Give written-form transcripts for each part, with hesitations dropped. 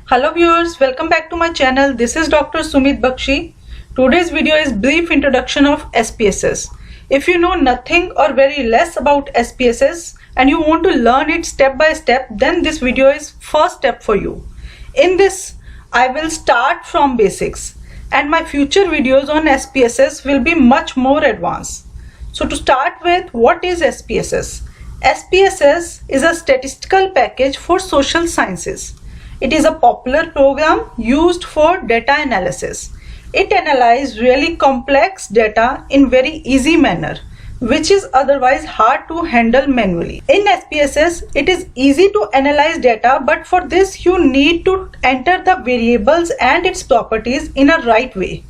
Hello viewers, welcome back to my channel. This is Dr. Sumit Bakshi. Today's video is brief introduction of SPSS. If you know nothing or very less about SPSS and you want to learn it step by step, then this video is first step for you. In this, I will start from basics and my future videos on SPSS will be much more advanced. So to start with, what is SPSS? SPSS is a statistical package for social sciences. It is a popular program used for data analysis. It analyzes really complex data in very easy manner, which is otherwise hard to handle manually. In SPSS, it is easy to analyze data, but for this you need to enter the variables and its properties in a right way.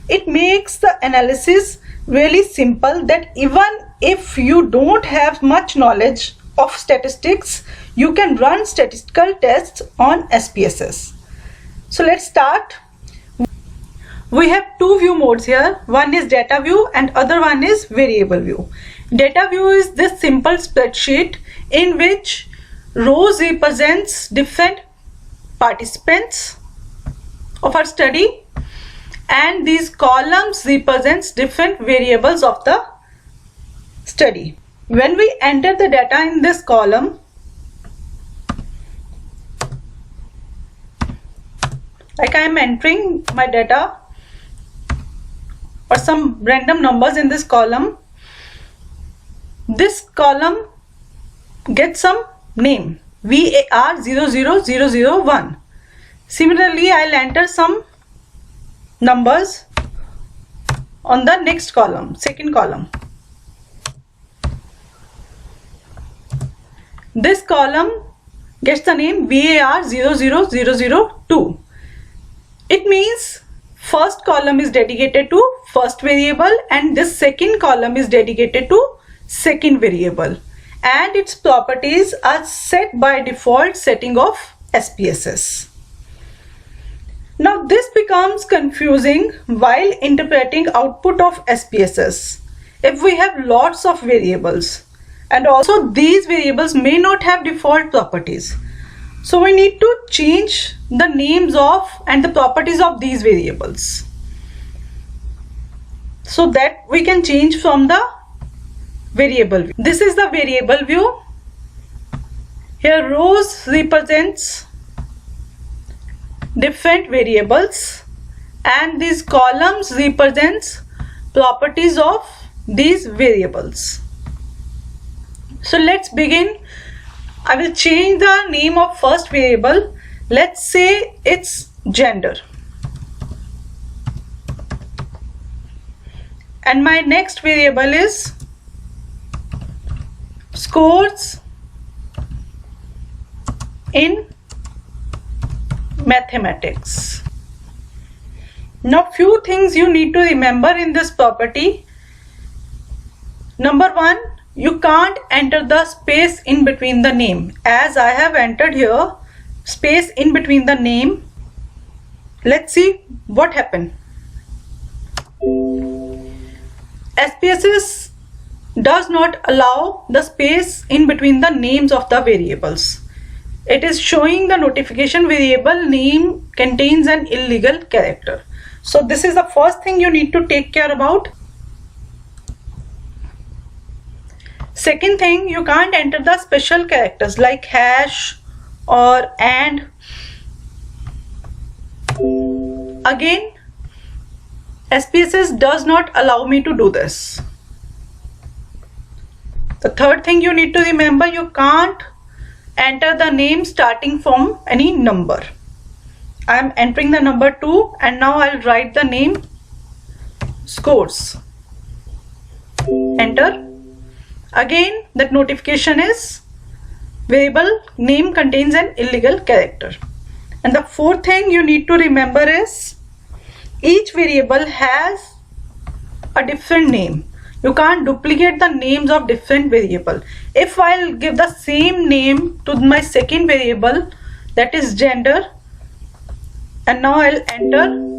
It makes the analysis really simple that even if you don't have much knowledge of statistics, you can run statistical tests on SPSS. So let's start. We have two view modes here. One is data view and other one is variable view. Data view is this simple spreadsheet in which rows represents different participants of our study and these columns represents different variables of the study. When we enter the data in this column, like I am entering my data or some random numbers in this column gets some name VAR00001. Similarly, I'll enter some numbers on the next column, second column. This column gets the name VAR00002. It means first column is dedicated to first variable and this second column is dedicated to second variable, and its properties are set by default setting of SPSS. Now this becomes confusing while interpreting output of SPSS if we have lots of variables, and also these variables may not have default properties. So we need to change the names of and the properties of these variables so that we can change from the variable view. This is the variable view. Here rows represents different variables and these columns represents properties of these variables. So let's begin. I will change the name of first variable. Let's say it's gender. And my next variable is scores in mathematics. Now few things you need to remember in this property. Number one, you can't enter the space in between the name. As I have entered here space in between the name, let's see what happened. SPSS does not allow the space in between the names of the variables. It is showing the notification variable name contains an illegal character. So this is the first thing you need to take care about. Second thing, you can't enter the special characters like hash or and. Again, SPSS does not allow me to do this. The third thing you need to remember, you can't enter the name starting from any number. I am entering the number 2 and now I'll write the name scores. Enter. Again, that notification is variable name contains an illegal character. And the fourth thing you need to remember is each variable has a different name. You can't duplicate the names of different variable. If I'll give the same name to my second variable, that is gender, and now I'll enter,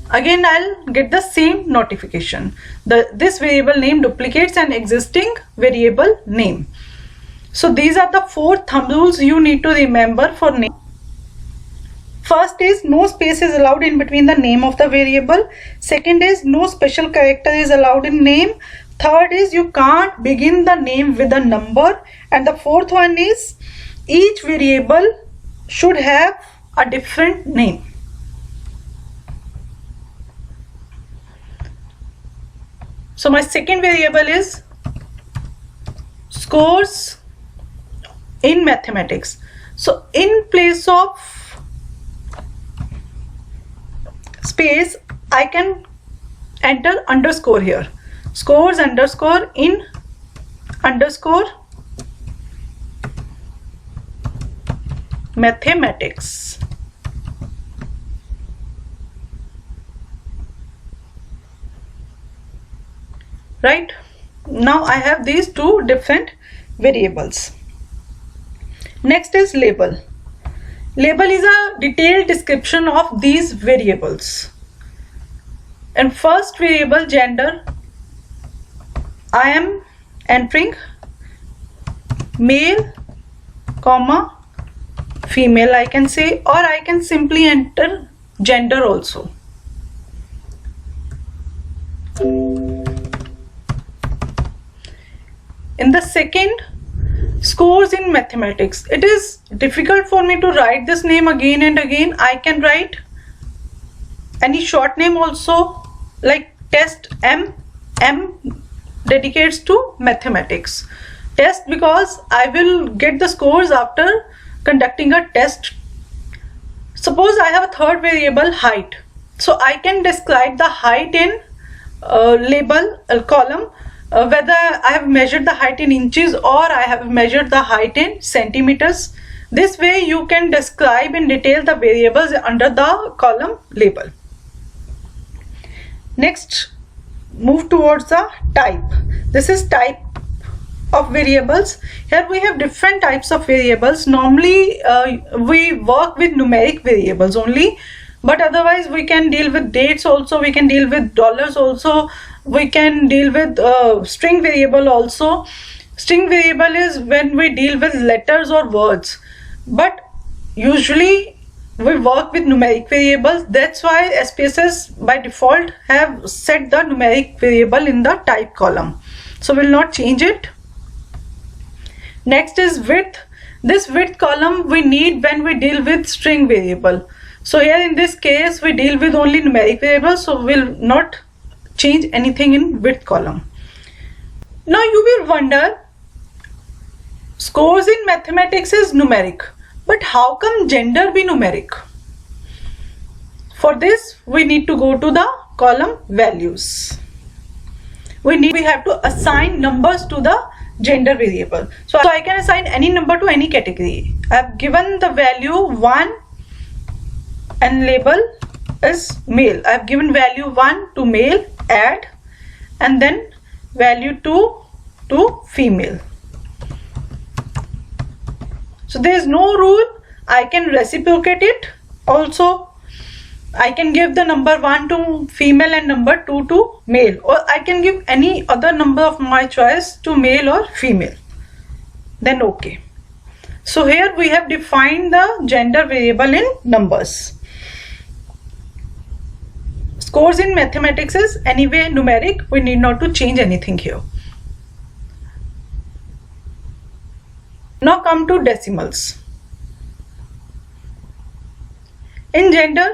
again I'll get the same notification. This variable name duplicates an existing variable name. So these are the 4 thumb rules you need to remember for name. First is no space is allowed in between the name of the variable. Second is no special character is allowed in name. Third is you can't begin the name with a number. And the fourth one is each variable should have a different name. So my second variable is scores in mathematics. So in place of space, I can enter underscore here. Scores underscore in underscore mathematics. Right? Now I have these two different variables. Next is label. Label is a detailed description of these variables. And first variable, gender, I am entering male, comma, female I can say, or I can simply enter gender also. In the second, scores in mathematics. It is difficult for me to write this name again and again. I can write any short name also, like test M. M dedicates to mathematics. Test because I will get the scores after conducting a test. Suppose I have a third variable, height. So I can describe the height in label column. Whether I have measured the height in inches or I have measured the height in centimeters. This way you can describe in detail the variables under the column label. Next, move towards the type. This is type of variables. Here we have different types of variables. Normally we work with numeric variables only, but otherwise we can deal with dates also, we can deal with dollars also, we can deal with string variable also. String variable is when we deal with letters or words, but usually we work with numeric variables. That's why SPSS by default have set the numeric variable in the type column, so we'll not change it. Next is width. This width column we need when we deal with string variable. So here in this case we deal with only numeric variables, so we'll not change anything in width column. Now you will wonder, scores in mathematics is numeric, but how come gender be numeric? For this we need to go to the column values. We have to assign numbers to the gender variable. So I can assign any number to any category. I have given the value 1 and label is male. I have given value 1 to male, add, and then value 2 to female. So there is no rule. I can reciprocate it. Also I can give the number 1 to female and number 2 to male, or I can give any other number of my choice to male or female. Then okay. So here we have defined the gender variable in numbers. Scores in mathematics is anyway numeric. We need not to change anything here. Now come to decimals. In gender,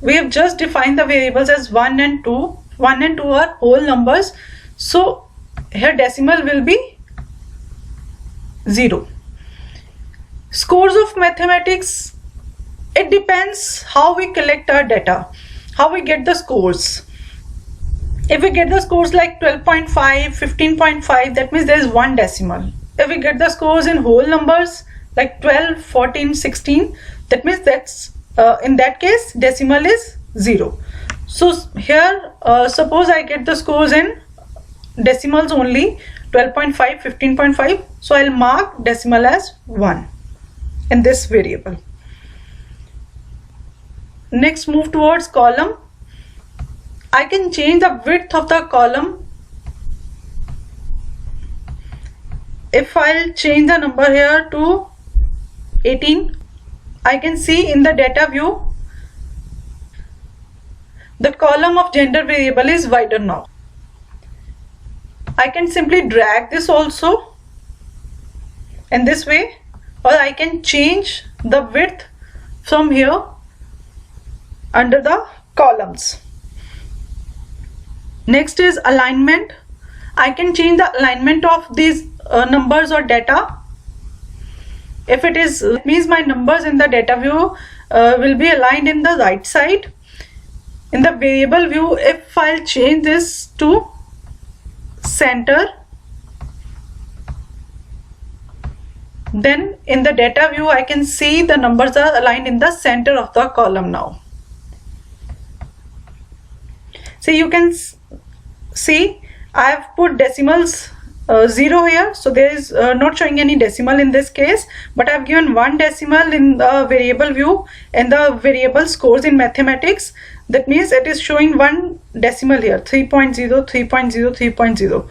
we have just defined the variables as 1 and 2. 1 and 2 are whole numbers. So here decimal will be 0. Scores of mathematics, it depends how we collect our data, how we get the scores. If we get the scores like 12.5, 15.5, that means there is one decimal. If we get the scores in whole numbers like 12, 14, 16, that means that's in that case decimal is 0. So here suppose I get the scores in decimals only, 12.5, 15.5, so I'll mark decimal as 1 in this variable. Next, move towards column. I can change the width of the column. If I'll change the number here to 18, I can see in the data view the column of gender variable is wider now. I can simply drag this also in this way, or I can change the width from here under the columns. Next is alignment. I can change the alignment of these numbers or data. If it is, it means my numbers in the data view will be aligned in the right side. In the variable view, if I'll change this to center, then in the data view I can see the numbers are aligned in the center of the column now. So you can see I have put decimals 0 here, so there is not showing any decimal in this case, but I have given 1 decimal in the variable view and the variable scores in mathematics. That means it is showing 1 decimal here, 3.0, 3.0, 3.0.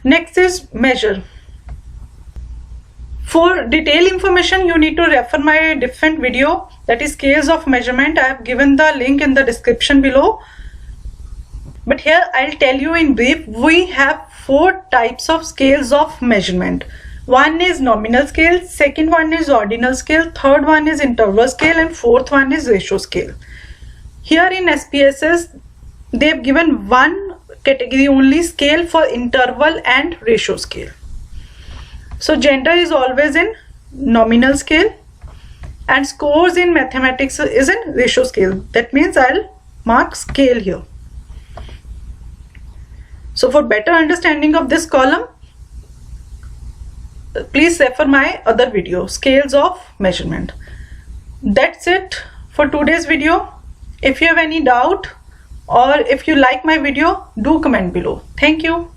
Next is measure. For detailed information, you need to refer my different video, that is scales of measurement. I have given the link in the description below. But here I'll tell you in brief, we have 4 types of scales of measurement. One is nominal scale, second one is ordinal scale, third one is interval scale, and fourth one is ratio scale. Here in SPSS, they've given one category only, scale for interval and ratio scale. So gender is always in nominal scale and scores in mathematics is in ratio scale. That means I'll mark scale here. So for better understanding of this column, please refer my other video, scales of measurement. That's it for today's video. If you have any doubt or if you like my video, do comment below. Thank you.